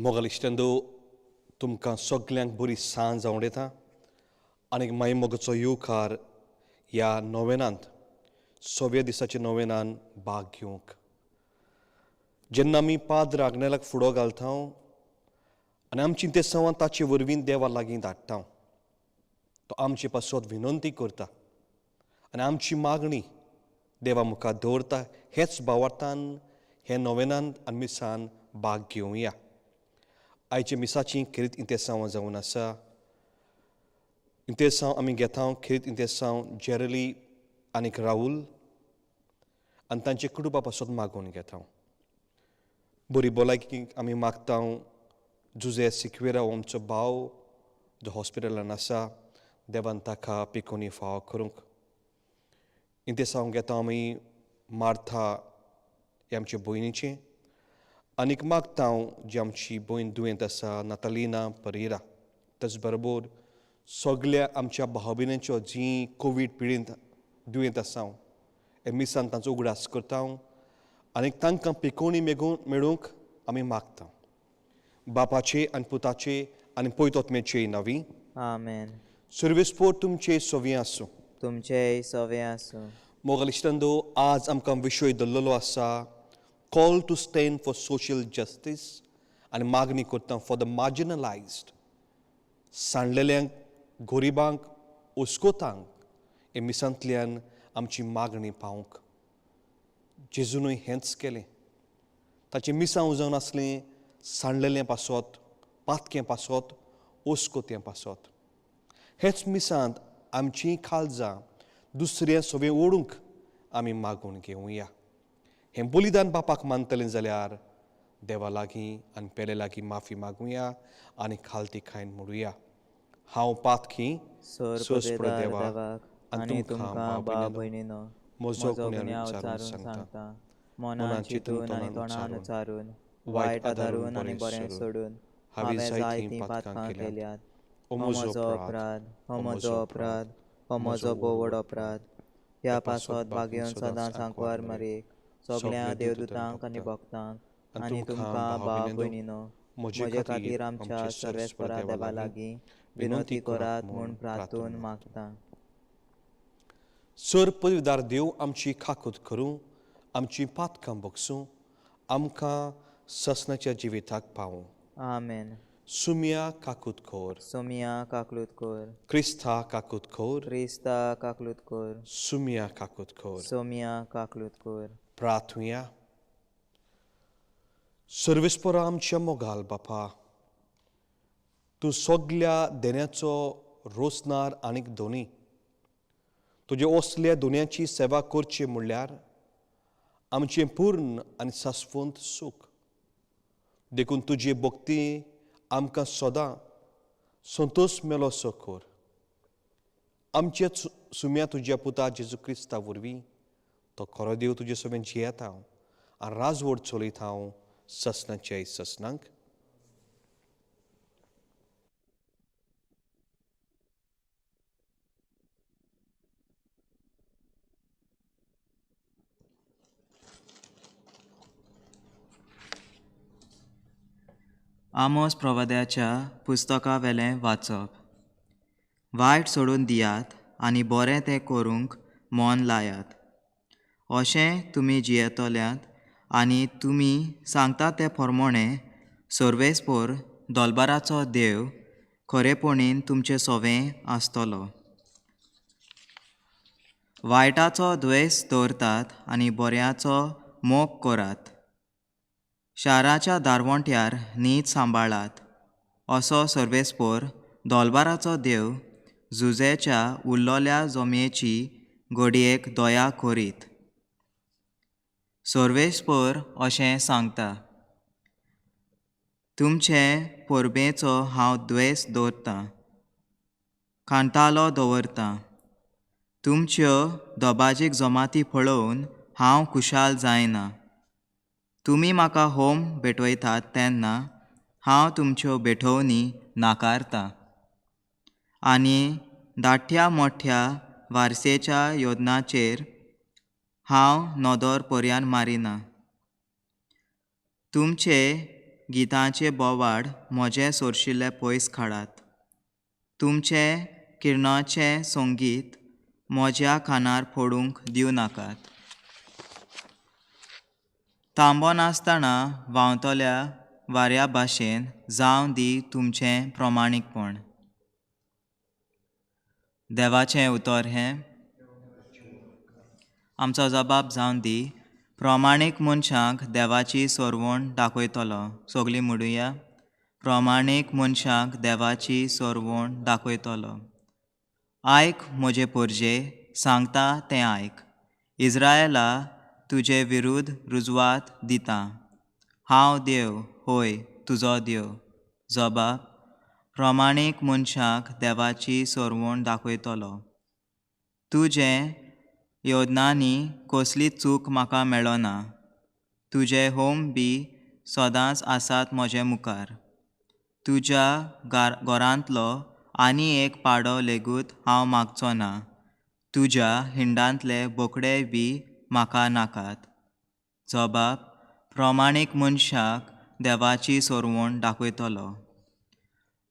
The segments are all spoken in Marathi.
मोगल इश्टेंदो तुमकां सगल्यांक बरी सांज जावं येता आनी मागीर मोगचो युखार ह्या नोवेनांत 100व्या दिसाच्या नोवेनान भाग घेवंक जेन्ना आमी पाद्र आग्नेलाक फुडो घालता आनी आमची ते संवाद ताचे वरवीं देवा लागीं धाडटा तो आमचे पासत विनंती करता आनी आमची मागणी देवा मुखार दवरता हेच भावार्थान हे नोवेनांत आनी मिसान भाग घेवया आयचे मिसाची खेरीत इंतेसांव जावन आसा इंतेसांव आमी घेता खेरीत इंतेसांव जेरली आनीक राहुल आनी तांचे कुटुंबा पासत मागून घेता बरी भलायकी आमी मागता जुजे सिक्वेरा हो आमचो भाव जो हॉस्पिटलान आसा देवान ताका पिकोनी फाव करूंक इंतेसांव घेता आमी मार्था हे आमचे भयणीचे आनीक मागता जी आमची भयण दुयेंत आसा नातालिना परेरा तेच बरोबर सगळ्या आमच्या भाव भयणींच्यो जीं कोवीड पिडेंत दुयेंत आसा हे मिसान तांचो उगडास करता आनीक तांकां पिकोवणी मेळूंक आमी मागता बापाचे आनी पुताचे आनी पवित्र आत्म्याचे नांवी आमेन. सर्वेस्पोर तुमचे सोवी आसूं. तुमचेय सवे आसूं. मोगल इश्टंदो, आज आमकां विशय दल्लेलो आसा call to stand for social justice आनी मागणी करता फॉर द मार्जिनलायज्ड. सांडलेल्यांक, गोरिबांक, उस्कोतांक हे मिसांतल्यान आमची मागणी पावूंक. जेजूनय हेंच केलें. ताची मिसां उजोवन आसलीं सांडलेलें पासत, पातकें पासत, उस्कोतें पासत. हेच मिसांत आमचीं काळजां दुसऱ्या सोबे ओडूंक आमी मागून घेवया. हें बलिदान बापाक मानतलें जाल्यार देवा लागीं आनी पेले लागीं माफी मागुया आनी खालती खायन म्हणुया. हांव पातकी सोर देवा आनी तुमकां भाव भयणीनो, म्हजो गुन्यांव गुन्यांव विचारून सांगता. सांगता. मनान चिंतून आनी तोंडान चारून, वायट आदारून आनी बरें सोडून हांवें जायतीं पातकां केल्यात. हो म्हजो अपराध, हो म्हजो अपराध, हो म्हजो बोवड अपराध. ह्या पासत बागेवन सदां सांकवार मारीक सगळ्या देवदूतांक आनी भक्तांक आनी तुमकां भाव भयणीनो, म्हजे खातीर आमच्या सर्वेस्परा देवा लागीं विनोती करात म्हूण प्रार्थून मागता. सर पदवीदार देव आमची खाकूत करूं, आमची पातकां भोगसूं, आमकां ससनाच्या जिविताक पावूं. आमेन. सुम्या काकूत कोर, सोमिया काकलूत कोर, क्रिस्ता काकूत कोर, क्रिस्ता काकलूत कोर, सुम्या काकूत कोर. सोमिया काकलूत कोर. प्रार्थुया. सर्वेस्परा आमच्या मोगाल बापा, तूं सगल्या देण्याचो रोसनार आनीक दोनी. तुजे असल्या दोनयाची सेवा करची म्हणल्यार आमचें पूर्ण आनी सासवंत सूख. देखून तुजी भक्ती आमकां सदां संतोश मेलोसो कर. आमच्या सुम्या तुज्या पुता जेजू क्रिस्ता वरवीं तो खरो देव तुजे सोबेन जियेता आनी राजवड चलयता हांव ससनाचे ससनांक. आमोस प्रवाद्याच्या पुस्तका वेलें वाचप. वायट सोडून दियात आनी बरें तें करूंक मोन लायात. अशें तुमी जियेतल्यात आनी तुमी सांगता ते प्रमाणें सर्वेस्पोर दोलबाराचो देव खरेपणीन तुमचे सोवें आसतलो. वायटाचो द्वेस दवरतात आनी बऱ्याचो मोग करात. शाराच्या दारवंट्यार नीत सांबाळात. असो सर्वेस्पोर दोलबाराचो देव झुजेच्या उरलोल्या जमेची घडयेक दया करीत. सर्वेस्पोर अशें सांगता, तुमचे परबेचो हांव द्वेस दवरतां, खांतालो दवरतां. तुमच्यो दोबाजीक जमाती पळोवन हांव खुशाल जायना. तुमी म्हाका होम भेटवयतात तेन्ना हांव तुमच्यो भेटोवनी नाकारतां. आनी धाट्ट्या मोठ्या वारसेच्या योजनाचेर हांव नदर पर्यान मारिना. तुमचे गितांचे बोवाड म्हजे सोरशिल्ले पयस काडात. तुमचे किर्णाचें संगीत म्हज्या कानार पडूंक दिव नाकात. तांबो नासतना व्हांवतल्या वाऱ्या भाशेन जावं दी तुमचें प्रमाणीकपण. देवाचें उतर हें, आमचो जबाब जावन दी, प्रमाणीक मनशांक देवाची सोरवण दाखयतलो. सगलीं म्हणुया, प्रमाणीक मनशांक देवाची सोरवण दाखयतलो. आयक म्हजे परजे, सांगता तें आयक. इस्रायेला तुजे विरुद्ध रुजवात दितां. हांव देव, होय तुजो देव. जबाब, प्रमाणीक मनशांक देवाची सोरवण दाखयतलो. तुजे योजनांनी कसली चूक म्हाका मेळना. तुजे होम बी सदांच आसात म्हजे मुखार. तुज्या घरांतलो आनी एक पाडो लेगूत हांव मागचो ना. तुज्या हिंडांतले बोकडे बी म्हाका नाकात. जबाब, प्रमाणीक मनशाक देवाची सोरवण दाखयतलो.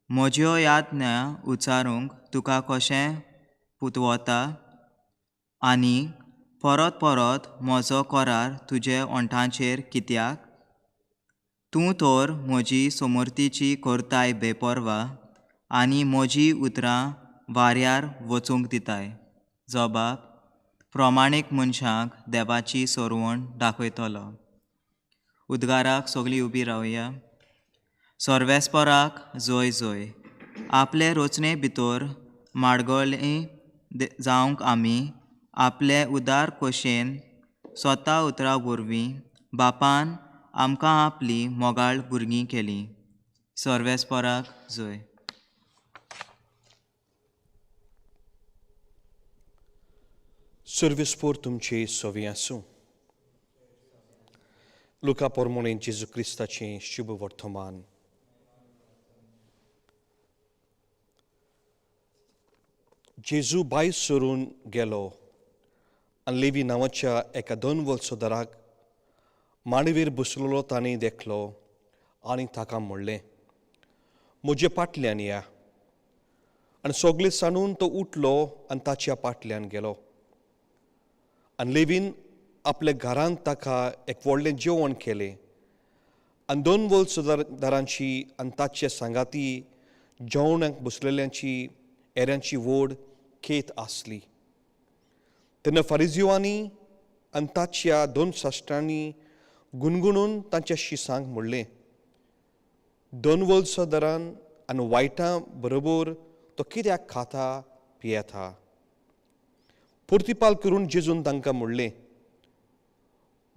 म्हज्यो यातना उच्चारूंक तुका कशें पुतवता आनी परत परत म्हजो करार तुजे ओंठांचेर कित्याक? तूं तर म्हजी समर्थीची करताय बेपरवा आनी म्हजी उतरां वाऱ्यार वचूंक दिताय. जबाब: प्रमाणीक मनशाक देवाची सोरवण दाखयतलो. उद्गाराक सगळीं उबी रावया. सर्वेस्पराक जय जय. आपले रचने भितर माडगळ्ळीं जावंक आमी आपले उदार खोशेन स्वता उतरां वरवीं बापान आमकां आपली मोगाळ भुरगीं केलीं. सर्वेस्पराक जय. Servespor तुमचे सोवी आसूं. लुका पोरमोणें जेजू क्रिस्ताचें शुभ वर्तमान. जेजू भायर सरून गेलो आनी लेवी नांवाच्या एका 2 वर्सोदाराक मांडयेर बसलेलो ताणें देखलो आनी ताका म्हणलें, म्हजे फाटल्यान या. आनी सगळे सांडून तो उठलो आनी ताच्या फाटल्यान गेलो. आनी लेवीन आपल्या घरांत ताका एक व्हडलें जेवण केलें आनी 2 वर्सोदारांची आनी ताचे सांगाती जेवणाक बसलेल्यांची एऱ्यांची व्हड खेत आसली. तेन्ना फारिझेवांनी आनी ताच्या 2 साश्टांनी गुणगुणून तांच्या शिसांक म्हणलें, 2 वर्सोदारां आनी वायटां बरोबर तो कित्याक खाता पियेता? प्रतिपाल करून जेजून तांकां म्हणलें,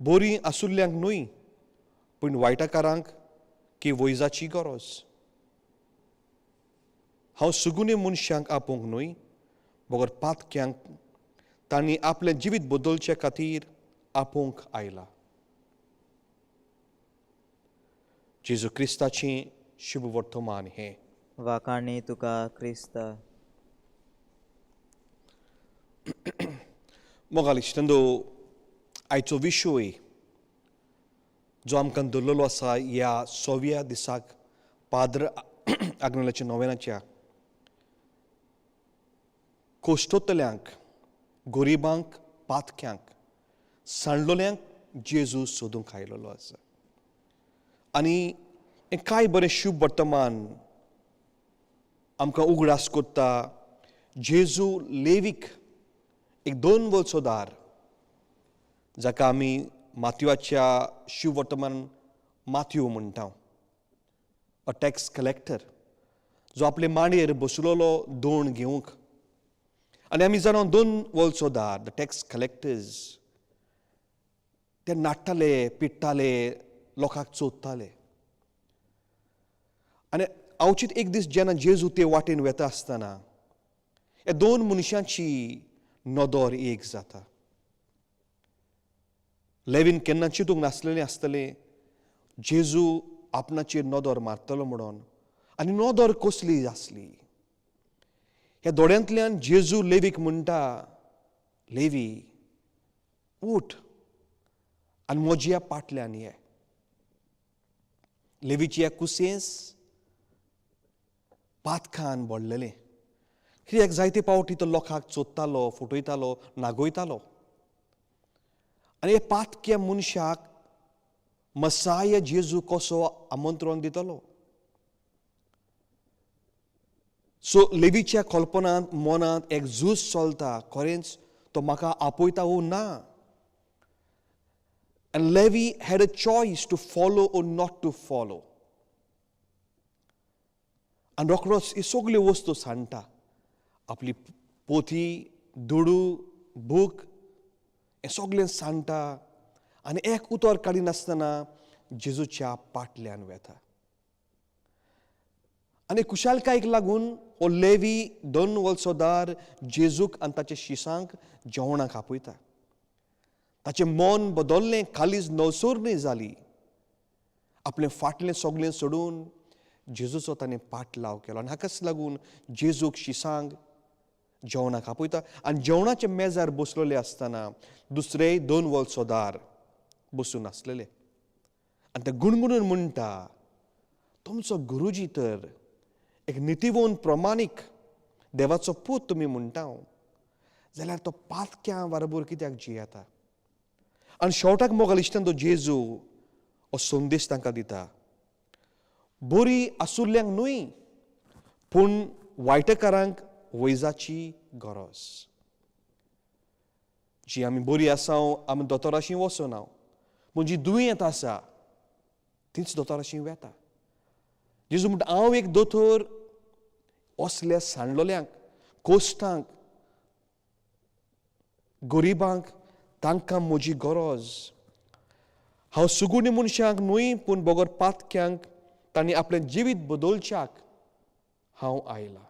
बरीं आसुल्ल्यांक न्हय पूण वायटाकारांक की वैजाची गरज. हांव सगुने मनशांक आपोवंक न्हय बगर पातक्यांक तांणी आपलें जिवीत बदलचे खातीर आपोवंक आयला. जेजू क्रिस्ताचें शुभ वर्तमान हें. वाखाणी तुका क्रिस्ता. मोगाल इश्टंदो, आयचो विशय जो आमकां दवरलेलो आसा ह्या 6व्या दिसाक पाद्र आग्नेलाच्या नोवेनाच्या, कोश्टोतल्यांक, गोरिबांक, पातक्यांक, सांडलोल्यांक जेजू सोदूंक आयिल्लो आसा. आनी हें कांय बरें शुभ वर्तमान आमकां उगडास कोत्ता. जेजू लेवीक एक 2 वर्सोदार, जाका आमी माथ्यूच्या शुभ वर्तमान माथ्यू म्हणटा, अ टॅक्स कलेक्टर, जो आपले मांडयेर बसलेलो दोण घेवंक. आनी आमी जाणा 2 वर्सोदार, द टॅक्स कलेक्टर्स, ते नाडटाले, पिट्टाले, लोकांक चोदताले. आनी अवचीत एक दीस जेन्ना जेजू ते वाटेन वेता आसतना ह्या 2 मनशांची नदर एक जाता. लेवीन केन्ना चिंतूंक नासलेलें आसतलें जेजू आपणाचेर नदर मारतलो म्हणून. आनी नदर कसली आसली? ह्या दोळ्यांतल्यान जेजू लेवीक म्हणटा, लेवी उठ आनी म्हज्या फाटल्यान ये. लेवीची ह्या कुसेंस पातकान भरलेलें. कित्याक जायते फावटी तो लोकांक चोदतालो, फटयतालो, नागयतालो. आनी हे पातक्या मनशाक मसाय जेजू कसो आमंत्रण दितलो. सो लेवीच्या कल्पनांत मनांत एक झूज चलता, खरेंच तो म्हाका आपयता वो ना. And Levi had a choice to follow or not to follow. आनी रोखडोच ही सगल्यो वस्तू सांडटा. आपली पोथी, दुडू, बूक हें सगळें सांडटा आनी एक उतर काडिनासतना जेजूच्या फाटल्यान वेता. आनी कुशालकायेक लागून हो लेवी 2 वर्सोदार जेजूक आनी ताच्या शिसांक जेवणाक आपयता. ताचें मन बदल्लें, कालीज नवसुर्णी जाली. आपलें फाटलें सगळें सोडून जेजूचो ताणें पाटलाव केलो. आनी हाकाच लागून जेजूक शिसांक जेवणाक आपयता. आनी जेवणाच्या मेजार बसलेले आसतना दुसरे 2 वर्सोदार बसून आसलेले. आनी ते गुणगुणून म्हणटा, तुमचो गुरुजी तर एक नितीवोन प्रमाणीक देवाचो पूत तुमी म्हणटा जाल्यार तो पातक्यां बरोबर कित्याक जियेता. आनी शेवटाक मोगाल इश्टान तो जेजू हो संदेश तांकां दिता. बरी आसुल्ल्यांक न्हय पूण वायटकारांक वैजाची गरज. जी आमी बरी आसा आमी दोतोराशी वचून पूण जी दुयेंत आसा तीच दोतोराशी वेता. जेजू म्हणटा हांव एक दोतोर असल्या सांडलोल्यांक, कोश्टांक, गरिबांक तांकां म्हजी गरज. हांव सुगुणी मनशांक न्हय पूण बोगोर पातक्यांक तांणी आपलें जिवीत बदलच्याक हांव आयला.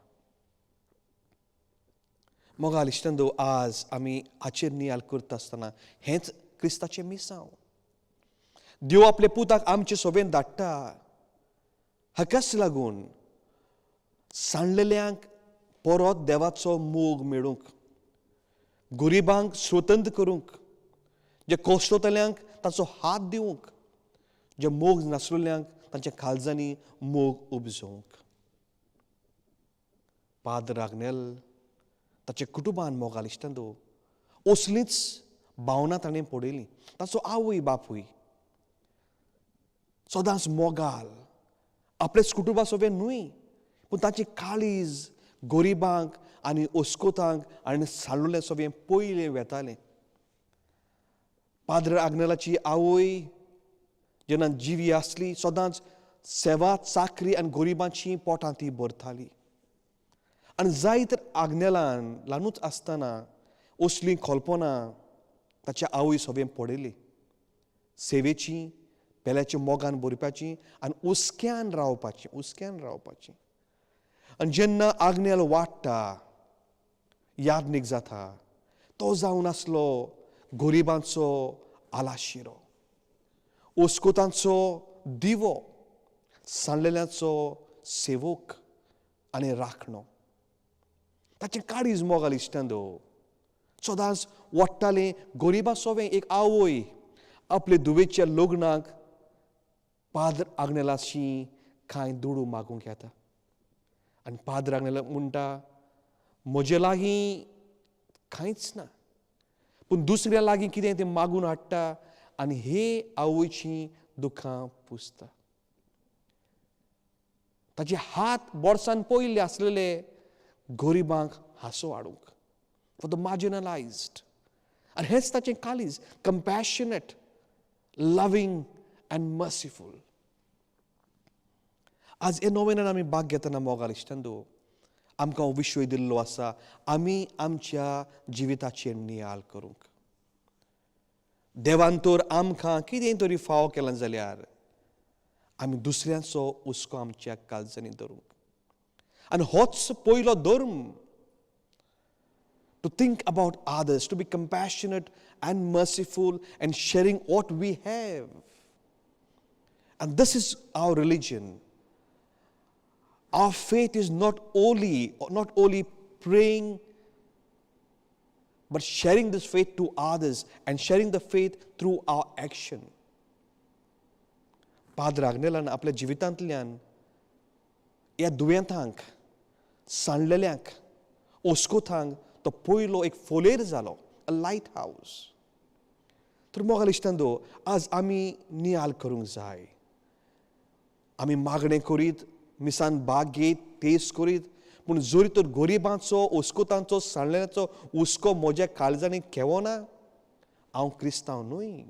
मोगाल इश्टांदो, आज आमी हाचेर नियाळ करता आसतना हेंच क्रिस्ताचें मिसांव. देव आपल्या पुताक आमचे सोबेन धाडटा. हाकाच लागून सांडलेल्यांक परत देवाचो मोग मेळूंक, गरिबांक स्वतंत्र करूंक, जे कोश्टतल्यांक ताचो हात दिवंक, जे मोग नासलेल्यांक तांच्या काळजांनी मोग उपजोवंक. पाद्र आग्नेल ताच्या कुटुंबान मोगाल इश्टांदो असलींच भावना ताणें पळयली. ताचो आवय बापूय सदांच मोगाल आपलेच कुटुंबा सोबेन न्हय पूण ताचें काळीज गरिबांक आनी ओस्कोतांक आनी सांडलोल्या सोबेन पयलें वेतालें. पाद्र आग्नेलाची आवय जेन्ना जिवी आसली सदांच सेवा चाकरी आनी गरिबांची पोटां ती भरताली. आनी जाय तर आग्नेलान ल्हानूच आसतना असलीं कल्पना ताच्या आवय सोबेन पडयली. सेवेची, पेल्याच्या मोगान भरपाची आनी उस्क्यान रावपाची. आनी जेन्ना आग्नेल वाडटा, याज्ञीक जाता, तो जावन आसलो गरिबांचो आलाशिरो, ओस्कोतांचो दिवो, सांडलेल्यांचो सेवक आनी राखणो. ताचें काळीज मोगाल इश्टांदो सदांच वाडटालें गरिबां सोबें. एक आवय आपले धुवेच्या लग्नाक पाद्र आग्नेलाशी कांय दुडू मागूंक येता. आनी पाद्र आग्नेल म्हणटा म्हजे लागीं कांयच ना पूण दुसऱ्या लागीं कितें तें मागून हाडटा आनी हे आवयचीं दुखां पुसता. ताचे हात बोर्सान पयले आसलेले गरिबांक हांसो हाडूंक, फॉर द मार्जिनलायज्ड. आनी हेंच ताचें काळीज, कंपॅशनेट, लवींग अँड मर्सिफूल. आज हे नोवेनान आमी भाग घेतना मोगाल इश्टांदो आमकां हो विशय दिल्लो आसा आमी आमच्या जिविताचेर नियाळ करूंक. देवान तर आमकां कितें तरी फाव केलां जाल्यार आमी दुसऱ्यांचो हुस्को आमच्या काळजांनी धरूंक. आनी होच पयलो धर्म. To think about others, to be compassionate and merciful and sharing what we have. And this is our religion. Our faith is not only praying, but sharing this faith to others and sharing the faith through our action. Padu आग्नेलान आपल्या जिवितांतल्यान ह्या दुयेंतांक, सांडलेल्यांक, ओस्कोतांक तो पयलो एक फोलेर जालो, अ लायट हावस. तर मोगाल इश्टांदो, आज आमी नियाळ करूंक जाय. आमी मागणें करीत, मिसान भाग घेत, तेस करीत, पूण जरी तर गरिबांचो, ओस्कोतांचो, सांडलेल्यांचो हुस्को म्हज्या काळजांनी केवो ना, हांव क्रिस्तांव न्हय.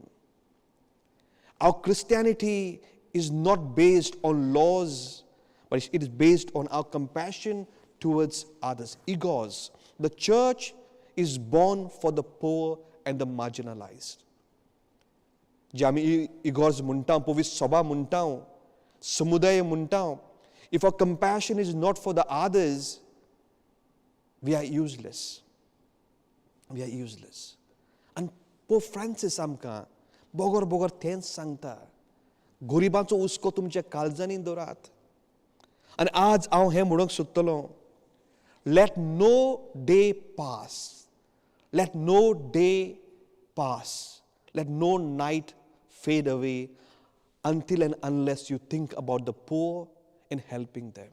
Our Christianity is not based on laws, but it is based on our compassion towards others. Egos. The church is born for the poor and the marginalized. जे आमी इगॉर्स म्हणटा, पवित्र सभा म्हणटा, समुदाय म्हणटा, if our compassion is not for the others, we are useless. We are useless. And Pope Francis आमकां बोगोर तेंच सांगता, गरिबांचो हुस्को तुमच्या काळजांनी दवरात. आनी आज हांव हें म्हणूंक सोदतलों, let no day pass, let no day pass, let no night fade away until and unless you think about the poor and helping them.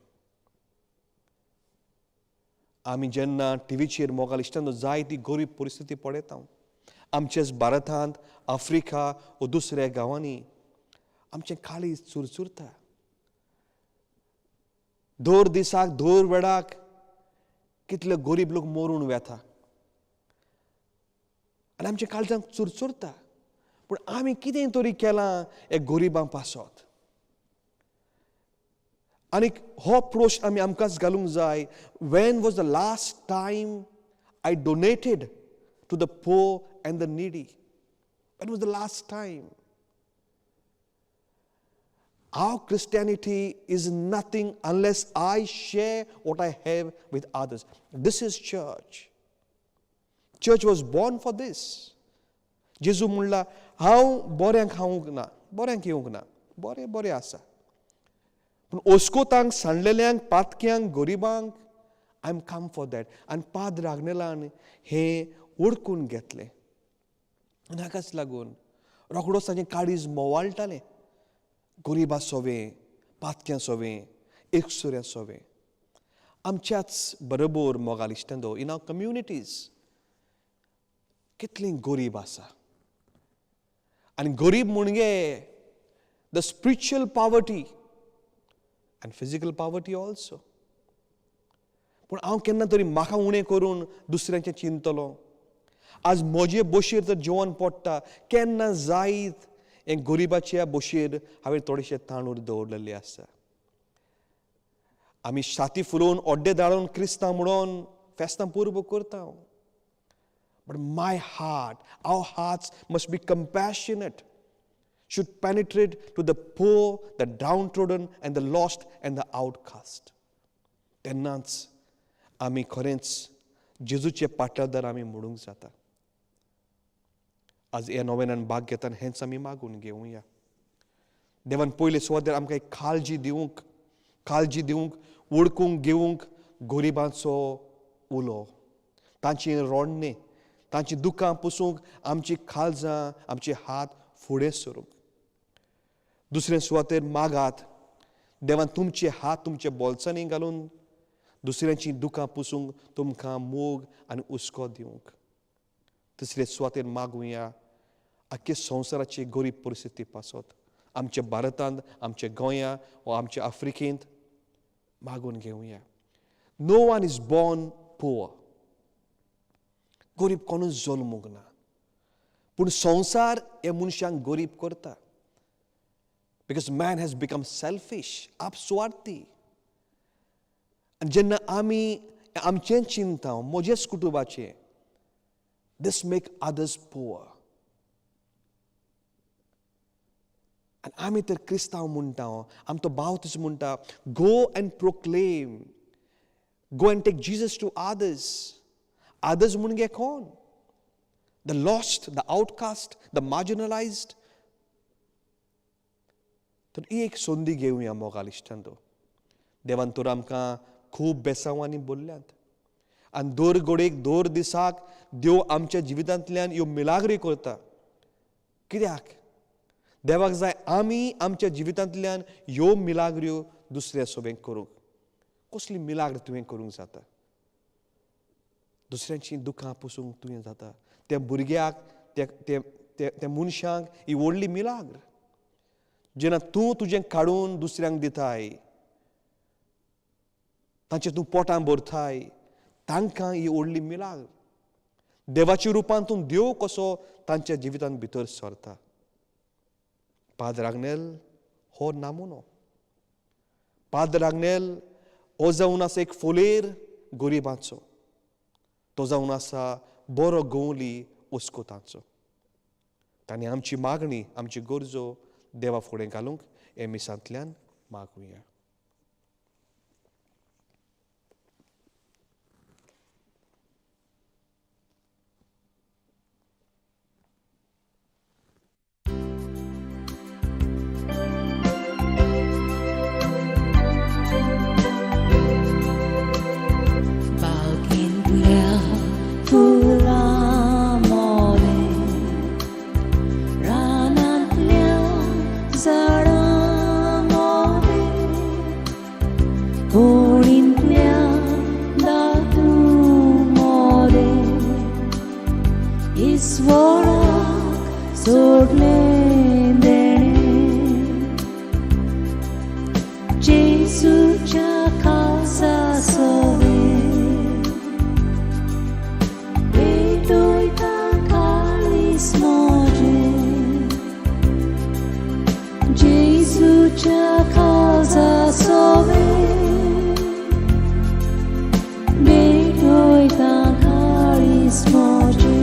आमी जेन्ना टीव्हीचेर मोगाल इश्टांनो जाय ती गरीब परिस्थिती पळयता, आमचेच भारतांत आफ्रिका वा दुसऱ्या गांवांनी आमचें काळीज चुरचुरता. दर दिसाक दर वेळाक कितले गरीब लोक मरून वेता आनी आमच्या काळजांक चुरचुरता. पूण आमी कितें तरी केलां हे गरिबां पासत. आनीक हो प्रश्न आमी आमकांच घालूंक जाय, when was the last time I donated to the poor and the needy? When was the last time? Our Christianity is nothing unless I share what I have with others. This is church. Church was born for this. जेजू म्हणला, हांव बऱ्यांक खावंक ना, बऱ्यांक येवंक ना, बरें बरें आसा, पूण ओस्कोतांक, सांडलेल्यांक, पातक्यांक, गरिबांक I am come for that. आनी पाद रागनेलान हें ओळखून घेतलें. आनी हाकाच लागून रोखडोच ताचें काळीज मोवाळटालें. गरिबा सोवें, पातक्यां सोवें, एकसुऱ्यां सोवें. आमच्याच बरोबर मोगाल इश्टांनो, इन आवर कम्युनिटीज कितलीं गरीब आसा. आनी गरीब म्हणजे द स्पिरिच्युअल पॉवर्टी आनी फिजिकल पॉवर्टी ऑल्सो. पूण हांव केन्ना तरी म्हाका उणें करून दुसऱ्यांचें चिंतलो. आज म्हजे बशीर जर जेवण पडटा, केन्ना जायत हे गरिबाच्या बशीर हांवें थोडेशे तांदूळ दवरलेले आसा. आमी छाती फुलोवन ओड्डे दाळोवन क्रिस्तांव म्हणून फेस्तां पुरबो करता. But my heart, our hearts must be compassionate, should penetrate to the poor, the downtrodden, and the lost, and the outcast. तेन्नाच आमी खरेंच जेजूचे पाटलदार आमी म्हणूंक जाता. आज ह्या नोवेनान भाग घेताना हेंच आमी मागून घेवया. देवान पयले सुवातेर आमकां एक काळजी दिवंक, वळखूंक घेवंक गरिबांचो उलो, तांची रोडणे, तांची दुखां पुसूंक आमची काळजां, आमचे हात फुडें सरूंक. दुसरे सुवातेर मागात, देवान तुमचे हात तुमच्या बोल्सांनी घालून दुसऱ्यांची दुखां पुसूंक तुमकां मोग आनी उस्को दिवंक. तिसरे सुवातेर मागुया आख्खे संवसाराची गरीब परिस्थिती पासत, आमच्या भारतांत, आमच्या गोंया वा आमच्या आफ्रिकेंत मागून घेवया. No one is born poor. गरीब कोणूच जल्मूंक ना, पूण संवसार हे मनशांक गरीब करता. Because man has become selfish, आपस्वार्थी. आनी जेन्ना आमी आमचें चिंता, म्हजेच कुटुंबाचें, this make others poor. आनी आमी तर क्रिस्तांव म्हणटा, आमचो भाव तसो म्हणटा, go and proclaim, go and take Jesus to others. Others म्हणजे कोण? The lost, the outcast, the marginalized. तर ही एक संदी घेवया मोगाल इश्टांनो. देवान तर आमकां खूब बेसांवांनी बोल्ल्यांत. आनी दर घडयेक, दर दिसाक देव आमच्या जिवितांतल्यान ह्यो मिलाग्री करता. कित्याक? देवाक जाय आमी आमच्या जिवितांतल्यान ह्यो मिलाग्र्यो दुसऱ्या सोबेक करूंक. कसली मिलाग्र तुवें करूंक जाता? दुसऱ्यांची दुखां पुसूंक तुवें जाता. त्या भुरग्याक, त्या मनशांक ही व्हडली मिलाग्र. जेन्ना तूं तुजें काडून दुसऱ्यांक दिताय, तांचें तूं पोटां भरताय, तांकां ही व्हडली मिलाग्र. देवाच्या रुपान तूं देव कसो तांच्या जिवितांत भितर सरता. पाद रागनेल हो नामुनो. पाद रागनेल हो जावन आसा एक फोलेर गरिबांचो. तो जावन आसा बरो गवली उस्कोतांचो. तांणी आमची मागणी, आमची गरजो देवा फुडें घालूंक हे मिसांतल्यान मागुया. ईश्वराक सोडले देणे जेजूच्या खासा सोवे भेटोयता काळीस मोजे जेजूच्या खासा सोवे भेटोयता काळीस मोजे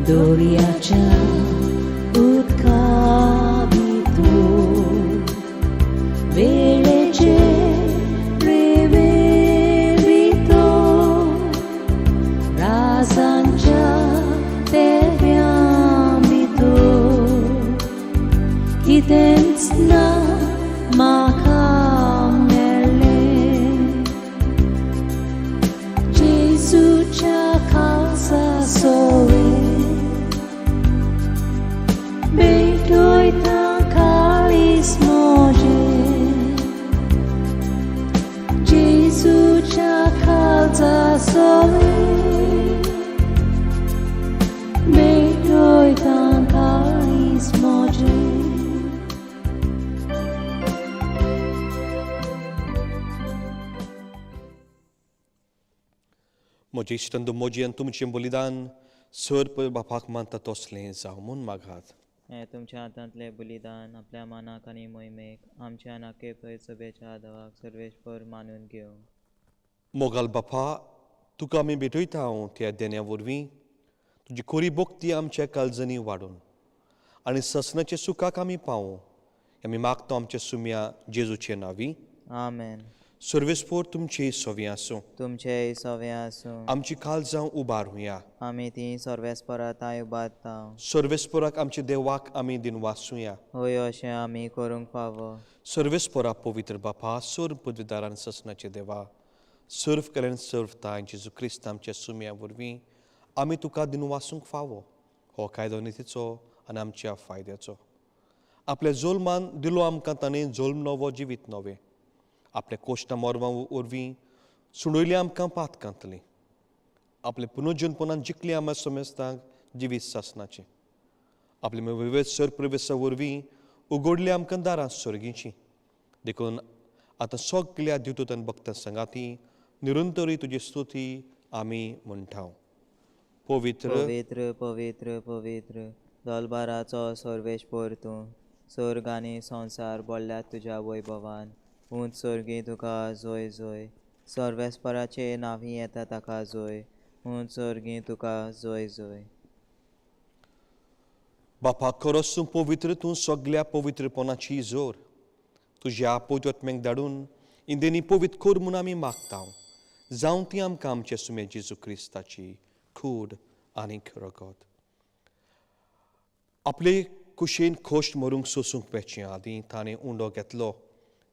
Doriacha utkabito Veleche reverito Razancha teviamito Kitensna makamele Jesucha casa soe Beitoita kalis moje Jesucia kalza sole Beitoita kalis moje म्हजे इश्टंदो मोजी आनी तुमचें बलिदान सर पळय बापाक मानता तसलें जावं म्हूण मागात हे तुमच्या हातांतले बलिदान आपल्या मानाक आनी मोहिमेक आमच्या नाके पै सभेच्या आदाराक सर्वेश्वर मानून घेवं मोगाल बापा तुका आमी भेटयता हांव त्या देण्या वरवीं तुजी खोरी भोक्ती आमच्या काळजांनी वाडून आनी ससनाच्या सुखाक आमी पावूं आमी मागता आमच्या सुम्या जेजूचे नांवी आमेन सर्वेस्पोर तुमची सोवी आसूं तुमचे सवे आसूं आमची काळजां उबारूया आमी ती सर्वेस्पराताय उबारता सर्वेस्पोराक आमच्या देवाक आमी दिन वाचुया होय अशें आमी करूंक फावो सर्वेस्पोरा पवित्र बापा सर्व पदवीदारान ससनाचे देवा सर्व केल्यान सर्वता जेजू क्रिस्त आमच्या सुम्या वरवीं आमी तुका दिन वाचूंक फावो हो कायदो नितीचो आनी आमच्या फायद्याचो आपल्या जोल्मान दिलो आमकां ताणें जोल्म नवो जिवीत नवें आपल्या कोश्टां मोरवां वरवीं सुणयली आमकां पातकांतलीं आपल्या पुनर्जन्मपणान जिखली आमच्या समेस्तांक जिवीत सासनाचें आपल्या विवेद सरप्रवेशा वरवीं उगडली आमकां दारां सर्गीचीं देखून आतां सगल्या दिवतूत आनी भक्तां सांगाती निरंतरी तुजी स्तुती आमी म्हणटाव पवित्र पवित्र पवित्र पवित्र दलबाराचो सर्वेश्वर तूं सर्ग आनी संवसार बोडल्यात तुज्या वैभवान उंच सर्गी तुका जोय जोय सर्वेस्पराचे नांवी येता ताका जोय उंच सर्गी तुका जोय जोय बापा खरोच तूं पवित्र तूं सगल्या पवित्रपणाची जोर तुज्या पवित्रत्म्याक धाडून इंदेनी पवित्र कोर म्हूण आमी मागता जावं ती आमकां आमचे सुमे जेजू क्रिस्ताची खूड आनी रगत आपले कुशेन खोश मरूंक सोसूंक पेचे आदी ताणें उंडो घेतलो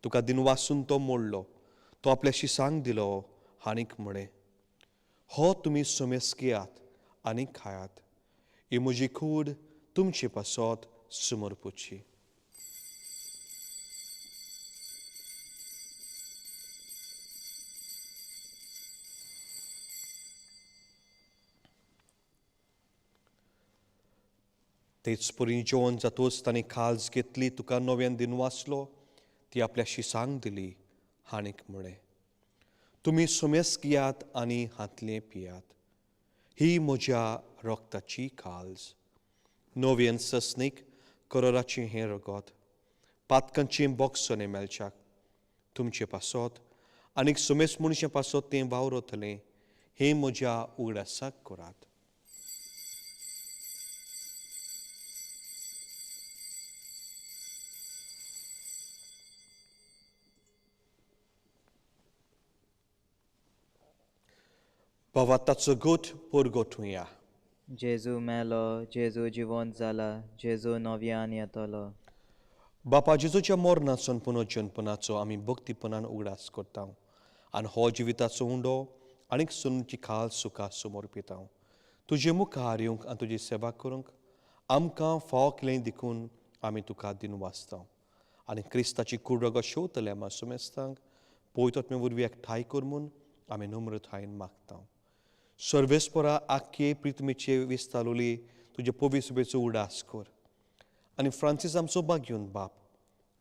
तुका दिन वाचून तो मोडलो तो आपल्या शिसांक दिलो आनीक म्हणे हो तुमी समेस घेयात आनी खायात ही म्हजी खूड तुमचे पासत समर्पूची तेच परी जेवण जातोच ताणें काळज घेतली तुका नव्यान दिन वाचलो ती आपल्या शिसांक दिली आनीक म्हणे तुमी समेस घेयात आनी हातलें पियात ही म्हज्या रोगताची काळज नव्यान ससनीक करोराचें हें रगत पातकांचें बोगसोने मेलच्याक तुमचे पासत आनीक समेस मनशा पासत तें वावरतलें हें म्हज्या उगडासाक करात Pavataco gut purgotuia. जेजू मेलो जेजू जिवंत जाला जेजू नव्यान येतलो बापा जेजूच्या मोरणाचो पुनर्जन्मपणाचो आमी भक्तीपणान उगडास करता आनी हो जिविताचो उंडो आनीक सुनची खाल सुखा समोर पिता तुजे मुखार येवंक आनी तुजी सेवा करूंक आमकां फाव केलें देखून आमी तुका दिन वाचता आनी क्रिस्ताची कुडरगो शेवतले आमा सुमेस्तांक पवित्रत्मे वरवीं एकठांय कर म्हूण आमी नम्रतायेन मागता सर्वेस्परा आख्ये प्रितमेचे विस्तालोली तुजे पवित्रतेचो उडास कर. आनी फ्रांसीस आमचो बाग्यून बाप,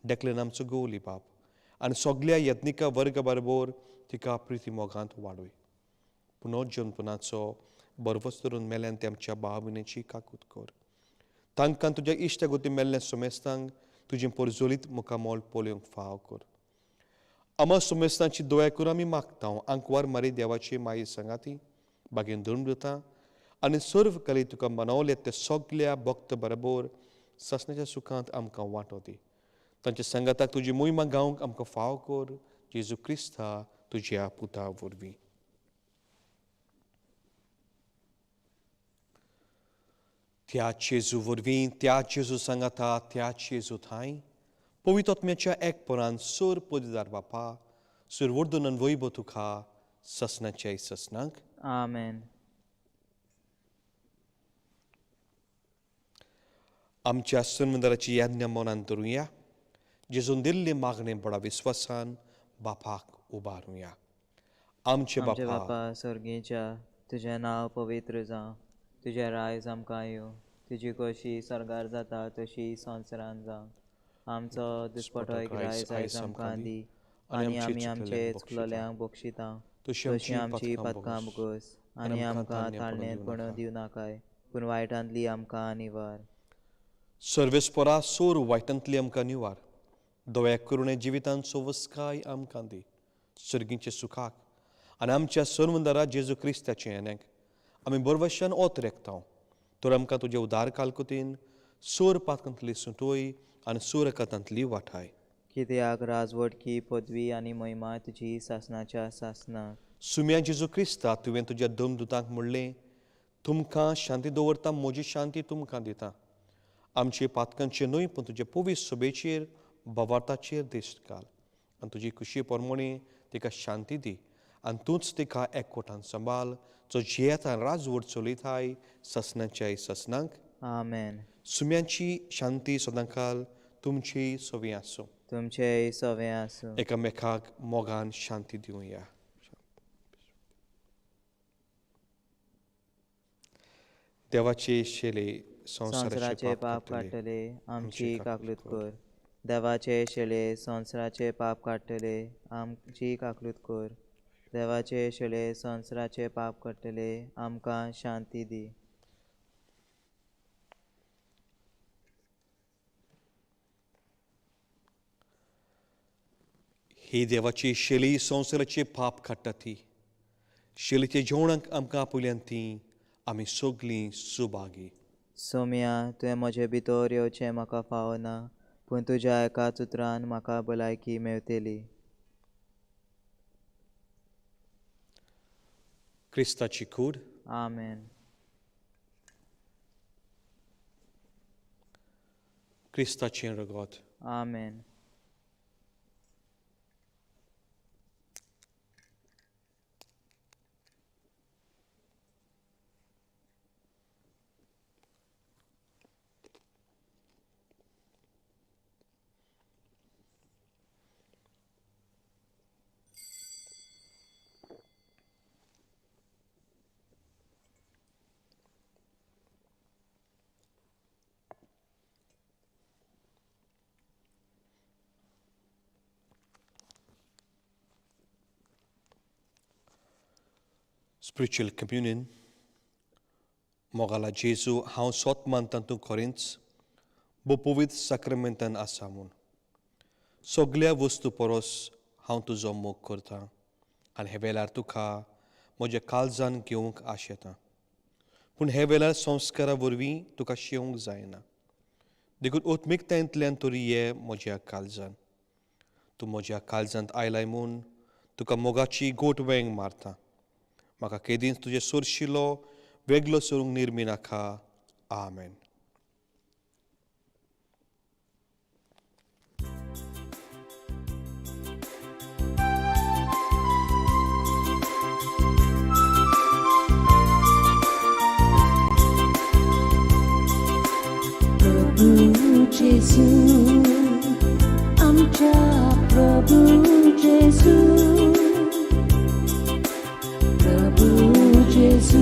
डेक्लेन आमचो गोवली बाप, आनी सगळ्या यत्निका वर्ग बरोबर तिका प्रिती मोगांत वाडय. पुनर्जन्मपणाचो बरवस धरून मेल्यान ते आमच्या भावनेची काकूत कर. तांकां तुज्या इश्ट गोती मेल्ल्या सोमेस्तांक तुजें परजोलीत मुखामोल पोळोवंक फाव कर. आमा सोमेस्तांची दोया करून आमी मागता आंकवार मारी देवाची माये सांगाती बागेन धरून दिता आनी सर्व कली तुका मनवले ते सगळ्या भक्त बरोबर ससण्याच्या सुखांत आमकां वांटो दी. तांच्या संगताक तुजी मोहिमा गावंक आमकां फाव कर. जेजू क्रिस्ता तुज्या पुता वरवीं. त्या जेजू वरवीं, त्या जेजू सांगाता, त्या जेजू थंय पवित्र आत्म्याच्या एकपणान सर पदवीदार बापा, सर वर्धनन वैभव तुका ससनाचे ससनाक. आमेन. आमच्या सर्वंदाराची याज्ञा मनान धरुया. जेजून दिल्ले मागणे बडा विस्वासान बापाक उबारुया. आमचे बापा स्वर्गीच्या, तुझें नांव पवित्र जावं, तुजें रायज आमकां येवं, तुजी कशी सरगार जाता तशी संवसारान जावं. आमचो दिसपटो रायज आयज आमकां दी, आनी आमी आमचे चुकलोल्यांक बक्षिता तशी आमची पदकां मुगोस, आनी आमकां ताळणेंत पण दिव नाकाय, पूण वायटांतली आमकां निवार. सर्वेस्परा सोर वायटांतली आमकां निवार. दोया करुणे जिवितांचो वस्काय आमकां दी. सर्गीचे सुखाक आनी आमच्या सर्वंदारा जेजू क्रिस्ताचे येण्याक आमी बरवशान ओत रेखता. तर आमकां तुजे उदार कालकुतीन सोर पातकांतली सुटोय आनी सोर कातांतली वाठाय. कित्याक राजवटकी पदवी आनी महिमा तुजी सासनाच्या सासना. सुम्या जेजू क्रिस्ता तुवें तुज्या दोन दुतांक म्हणलें, तुमकां शांती दवरता, म्हजी शांती तुमकां दिता. आमचे पातकांचे न्हय पूण तुजे पवित्र सोबेचेर भवार्थाचेर दिश्ट घाल आनी तुजी खुशी पोरमोणी तिका शांती दी. आनी तूंच तिका एकवटान सांबाळ, जो जियेत आनी राजवट चलयताय ससनाच्या ससनांक. आमेन. सुम्यांची शांती सदांकाल तुमची सोवी आसूं. तुमचे सवें आसूं. एकामेकाक मोगान शांती दिवया. देवाचे शेले संवसाराचे पाप काडटले आमची काकलूत कर. देवाचे शेळे संवसाराचे पाप काडटले आमची काकलूत कर. देवाचे शेळे संवसाराचे पाप काडटले आमकां शांती दी. ही देवाची शेली संवसाराचे पाप काडटा ती. शेलीचे जेवणाक आमकां आपयल्यान ती आमी सगळीं सुभागी. सोम्या, तुवें म्हजे भितर येवचें म्हाका फावना, पूण तुज्या एकाच उतरान म्हाका भलायकी मेवतली. क्रिस्ताची कूड. आमेन. क्रिस्ताचें रगत. आमेन. Spiritual communion. Mogala Jesu हांव सोत मानता तूं खरेंच बो पवित्र साक्रमेंतान आसा म्हूण. सगळ्या वस्तू परस हांव तुजो मोग करतां आनी हे वेळार तुका म्हज्या काळजान घेवंक आशेतां. पूण हे वेळार संस्कारा वरवीं तुका शेवंक जायना. देखून ओत्मिकतायेंतल्यान तरी ये म्हज्या काळजान. तूं म्हज्या काळजांत आयलाय म्हूण तुका मोगाची गोट वेंग मारता. म्हाका केदींच तुजे सोरशिलो वेगळो सोरूंक निर्मी नाका. आमेन. प्रभू जेजू, आमच्या प्रभू जेजू, प्रभू जेजू.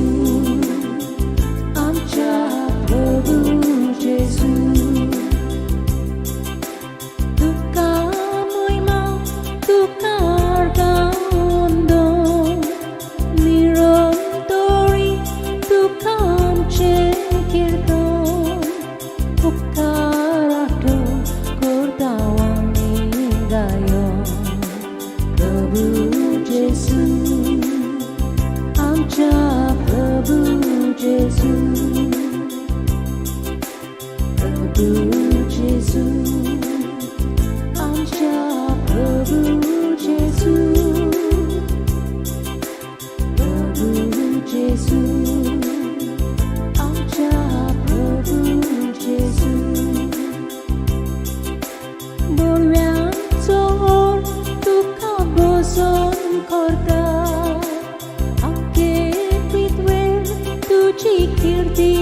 कीर्ती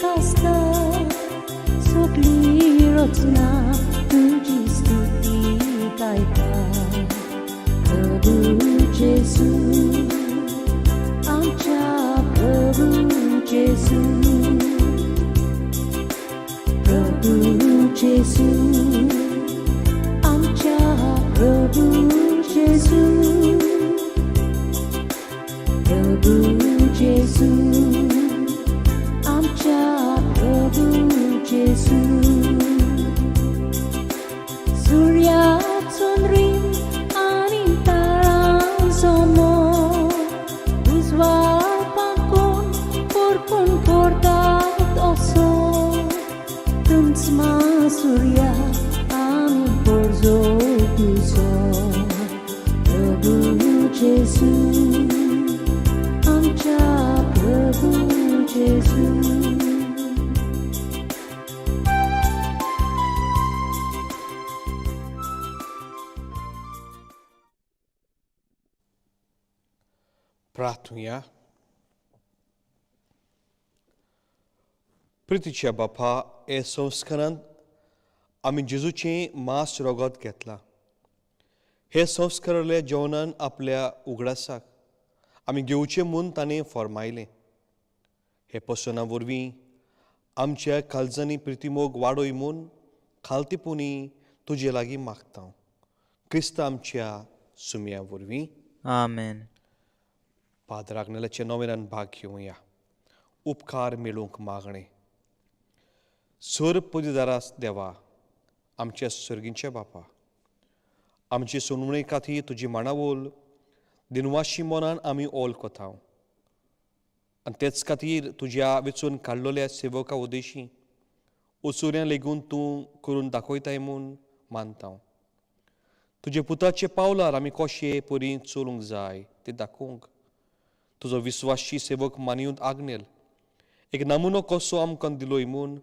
कास्ता सगळी रचना तुझी स्तुती गायता प्रभू जेसू आमच्या प्रभू जेसू प्रभू जेसू आमच्या प्रभू जेसू प्रभू जेसू आमच्या प्रभू जेसू सूर्याचून रिम आणि तारांसमोर उजवाड पाकून परपून पडतात असो तुमचमा सूर्या आमी परजो तुजो प्रभू जेसू आमच्या प्रभू जेसू प्रार्थूया. प्रितीच्या बापा, हे संस्कारांत आमी जेजूचें मांस रगत घेतलां. हे संस्कारले जेवणान आपल्या उगडासाक आमी घेवचें म्हूण ताणें फरमायलें. हे पसना वरवीं आमच्या काळजांनी प्रितीमोग वाडोय म्हूण खालतीपुणी तुजे लागीं मागता. क्रिस्त आमच्या सुमया वरवीं. आमेन. पाद्र आग्नेलाचे नोवेनान भाग घेवया. उपकार मेळूंक मागणें. सर पदवीदारास देवा, आमच्या सर्गींचे बापा, आमचे सुनवणे खातीर तुजी मांडावळ दिनवाशी मनान आमी ओल कोताव आनी तेच खातीर तुज्या वेचून काडलेल्या सेवका उद्देशी उसुऱ्यां लेगून तूं करून दाखयताय म्हूण मानता. तुजे पुताचे पावलार आमी कशे परी चलूंक जाय ते दाखोवंक तुजो विस्वासी सेवक मानियूंत आग्नेल एक नमुनो कसो आमकां दिलोय म्हूण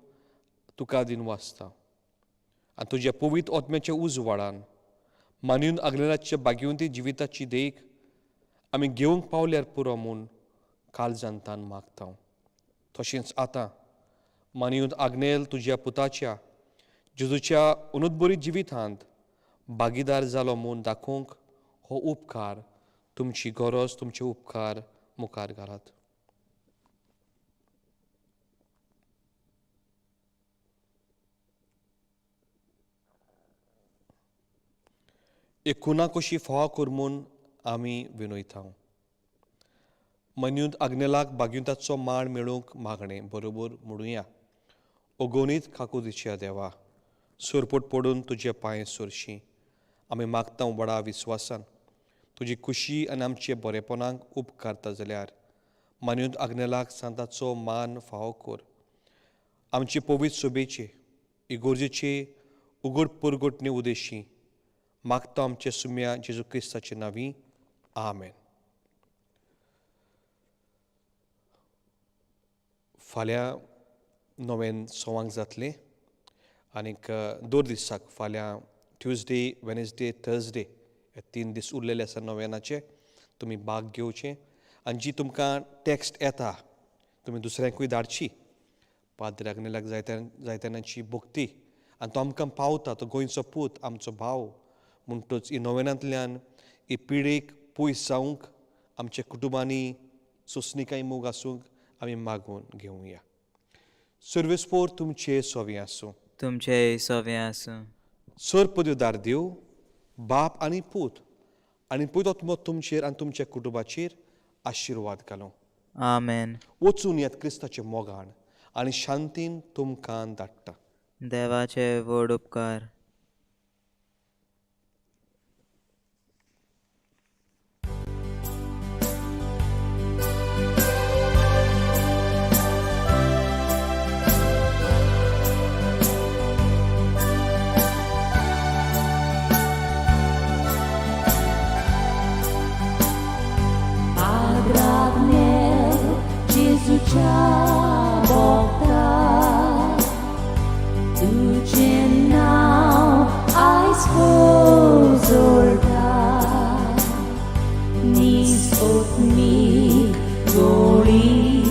तुका दिनवासता. आनी तुज्या पवित्र आत्म्याच्या उजवाडान मानियून आग्नेलाच्या बागेवंती जिविताची देख आमी घेवंक पावल्यार पुरो म्हूण काळजांतान मागता. तशेंच आतां मानियून आग्नेल तुज्या पुताच्या जेजूच्या उनूतबरी जिवितांत भागीदार जालो म्हूण दाखोवंक हो उपकार तुमची गरज तुमचे उपकार मुखार घालात. एक खुना कशी फाव कर म्हूण आमी विनयता. मन्यूंत आग्नेलाक बागुंताचो माळ मेळूंक मागणें बरोबर म्हणुया. ओगोनीत काकुदीच्या देवा, सुरपोट पडून तुजे पांय सुरशी आमी मागता व्हडा विस्वासान तुजी खुशी आनी आमचे बरेपणाक उपकारता जाल्यार मान्यूंत आग्नेलाक सांताचो मान फाव कर. आमचे पवित्र सोबेचे इगोर्जेचे उगड परगटणे उद्देशी मागता आमचे सुम्या जेजू क्रिस्ताचे नांवी. आमेन. फाल्यां नोवेन सवांक जातलें आनीक 2 दिसाक फाल्यां ट्युजडे, वेनसडे, थर्सडे हे 3 दीस उरलेले आसा नोवेनाचे. तुमी भाग घेवचें आनी जी तुमकां टॅक्स्ट येता तुमी दुसऱ्यांकूय धाडची. पाद्र आग्नेलाक जायत्यानाची भक्ती आनी तो आमकां पावता. तो गोंयचो पूत आमचो भाव म्हणटूच ही नोवेनांतल्यान ही पिडेक पयस जावंक आमच्या कुटुंबांनी सोंसणिकाय मोग आसूंक आमी मागून घेवया. सर्वेस्पोर तुमचे सोवें आसूं. तुमचे सोवें आसूं. सर पदवीदार देव, बाप आनी पूत आनी पवित्र आत्मो तुमचेर आनी तुमच्या कुटुंबाचेर आशिर्वाद घालूं. आमेन. वचून येत क्रिस्ताचे मोगान आनी शांतीन तुमकां धाडटा. देवाचे व्हड उपकार. Nis od mi goli,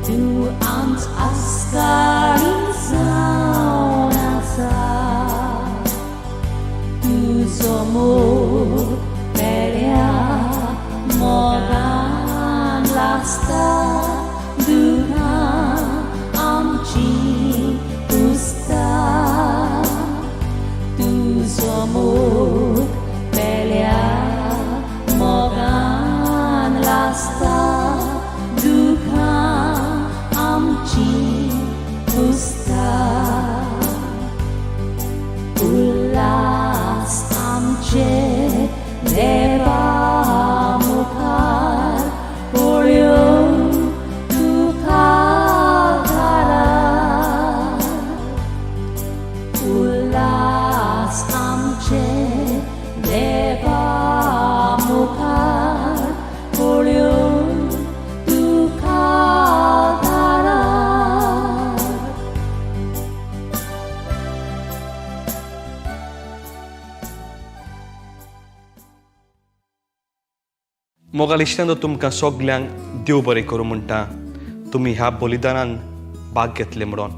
तूं आमच आस्काळी जावन आसा तुजो मोग वेड्या मोगान लासता दुखां आमची पुसता तुजो मोग वेड्या मोगान लासता दुखां आमची पुसता उल्हास आमचे देवा मुखार पळोवन तुका घाला उल्हास आमचे देवा मुखार पळोवन तुका घाला मोगाल इश्टांनो तुमकां सगल्यांक देव बरें करूं म्हणटा तुमी ह्या बलिदानान भाग घेतले म्हणून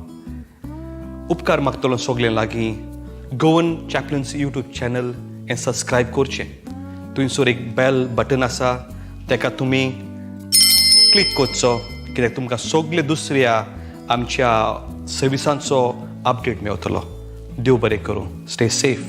उपकार मागतलो सगळे लागीं गोवन चॅपलन्स यूट्यूब चॅनल हें सबस्क्रायब करचें थंयसर एक बेल बटन आसा ताका तुमी क्लिक करचो कित्याक तुमकां सगळे दुसऱ्या आमच्या सर्विसांचो अपडेट मेळटलो देव बरें करूं स्टे सेफ